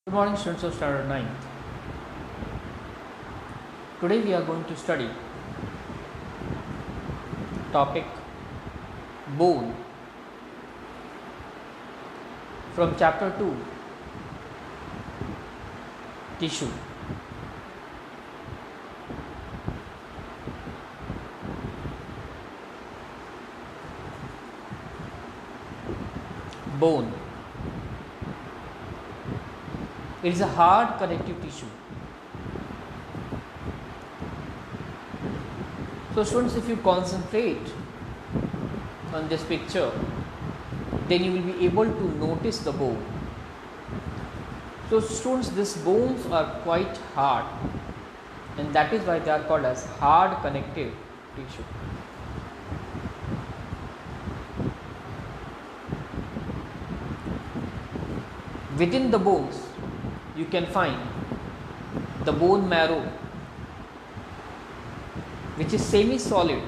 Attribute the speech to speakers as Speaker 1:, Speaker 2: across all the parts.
Speaker 1: Good morning, students of Standard 9th. Today we are going to study topic bone from chapter 2, tissue. Bone. It is a hard connective tissue. So students, if you concentrate on this picture, then you will be able to notice the bone. So students, these bones are quite hard, and that is why they are called as hard connective tissue. Within the bones, you can find the bone marrow, which is semi-solid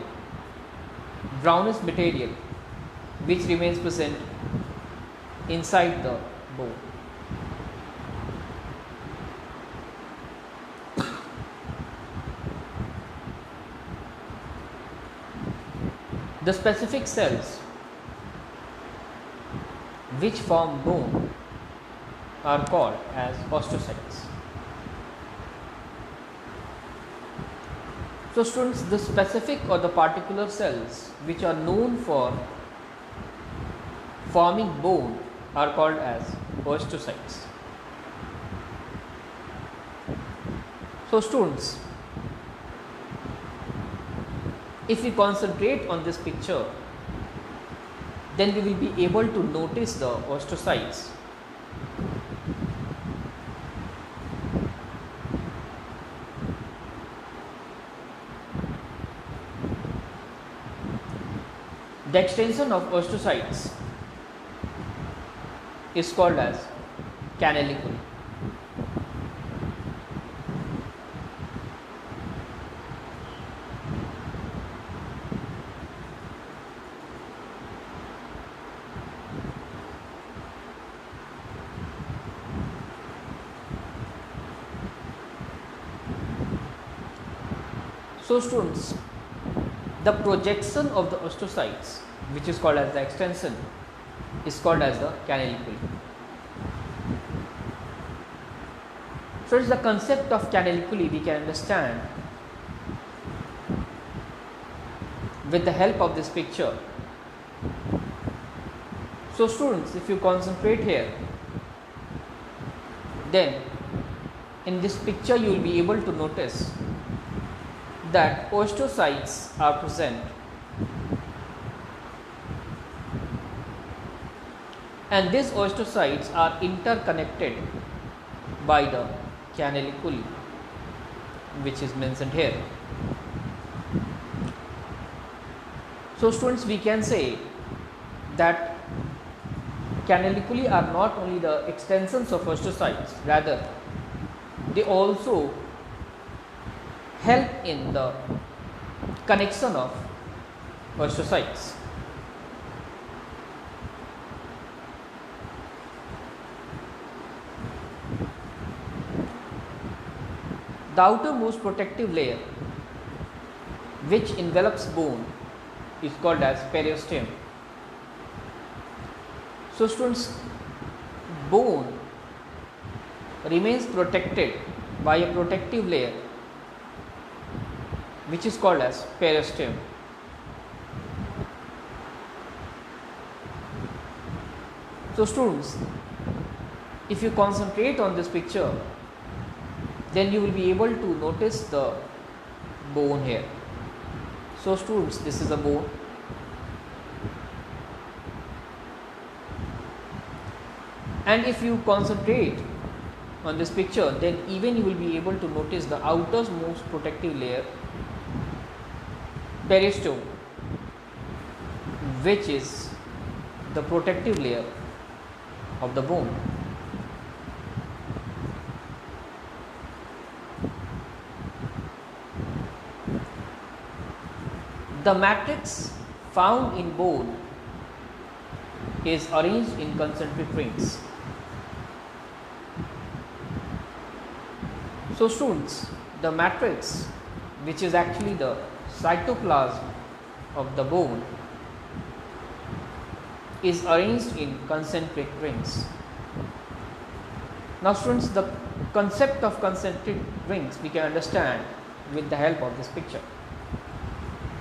Speaker 1: brownish material which remains present inside the bone. The specific cells which form bone are called as osteocytes. So students, the specific or the particular cells which are known for forming bone are called as osteocytes. So students, if we concentrate on this picture, then we will be able to notice the osteocytes. The extension of osteocytes is called as canalicle. So students, the projection of the osteocytes, which is called as the extension, is called as the canalicle. So it's the concept of canalicle we can understand with the help of this picture. So students, if you concentrate here, then in this picture you will be able to notice that osteocytes are present, and these osteocytes are interconnected by the canalicle, which is mentioned here. So students, we can say that canaliculi are not only the extensions of osteocytes, rather they also help in the connection of osteocytes. The outermost protective layer which envelops bone is called as periosteum. So students, bone remains protected by a protective layer which is called as periosteum. So students, if you concentrate on this picture, then you will be able to notice the bone here. So students, this is a bone, and if you concentrate on this picture, then even you will be able to notice the outermost protective layer, periosteum, which is the protective layer of the bone. The matrix found in bone is arranged in concentric rings. So students, the matrix, which is actually the cytoplasm of the bone, is arranged in concentric rings. Now students, the concept of concentric rings we can understand with the help of this picture.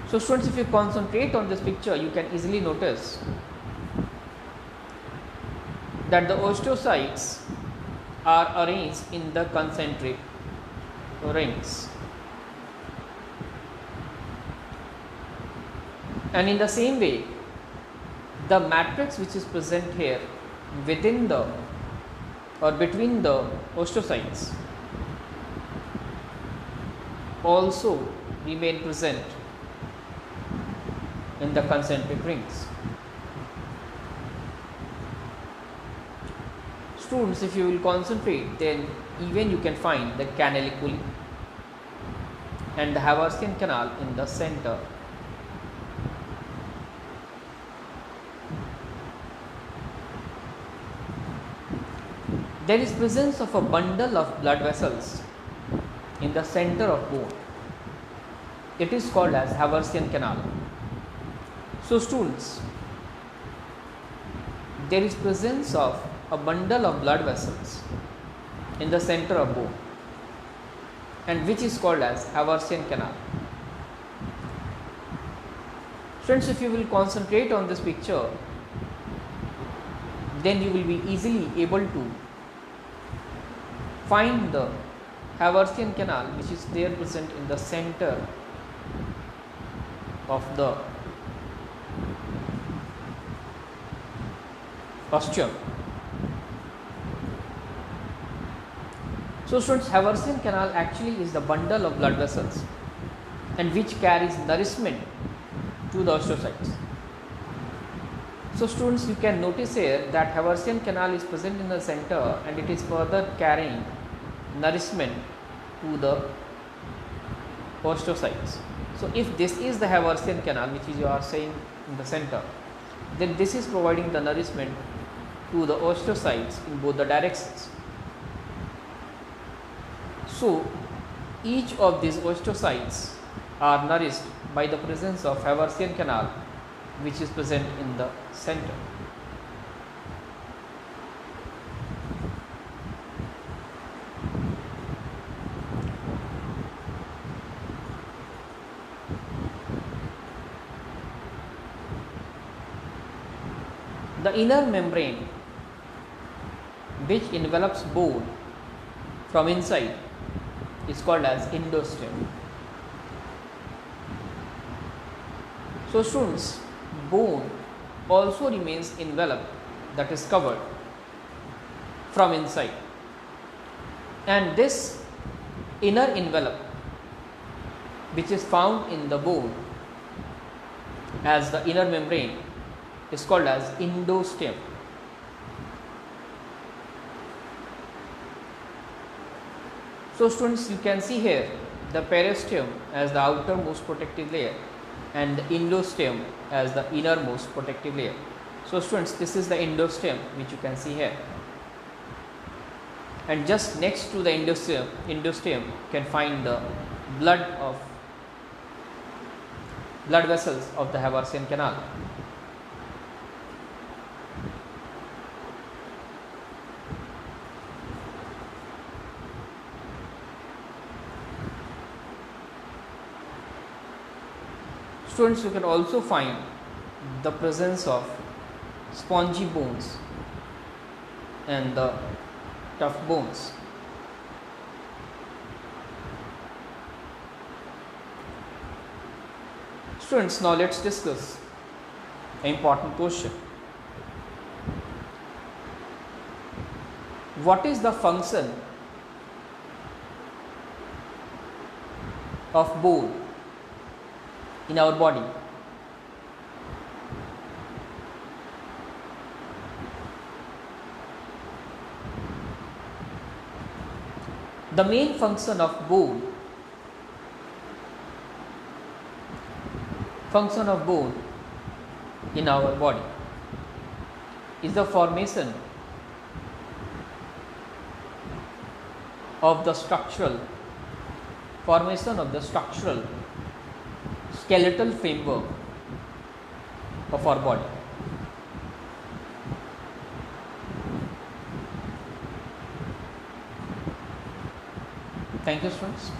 Speaker 1: So students, if you concentrate on this picture, you can easily notice that the osteocytes are arranged in the concentric rings. And in the same way, the matrix which is present here within the or between the osteocytes also remain present in the concentric rings. Students, if you will concentrate, then even you can find the canaliculi and the Haversian canal in the center. There is presence of a bundle of blood vessels in the center of bone. It is called as Haversian canal. So students, there is presence of a bundle of blood vessels in the center of bone, and which is called as Haversian canal. Friends, if you will concentrate on this picture, then you will be easily able to find the Haversian canal which is there present in the center of the ostium. So students, Haversian canal actually is the bundle of blood vessels and which carries nourishment to the osteocytes. So students, you can notice here that Haversian canal is present in the center and it is further carrying nourishment to the osteocytes. So if this is the Haversian canal which is you are saying in the center, then this is providing the nourishment to the osteocytes in both the directions. So each of these osteocytes are nourished by the presence of Haversian canal which is present in the center. The inner membrane which envelops bone from inside is called as endostem. So students, bone also remains enveloped, that is covered from inside, and this inner envelope which is found in the bone as the inner membrane is called as endostem. So students, you can see here the periosteum as the outermost protective layer and the endostem as the innermost protective layer. So students, this is the endostem which you can see here, and just next to the endostem you can find the blood vessels of the Haversian canal. Students, you can also find the presence of spongy bones and the tough bones. Students, now let us discuss an important question. What is the function of bone in our body? The main function of bone in our body is the formation of the structural formation of the structural skeletal framework of our body. Thank you, students.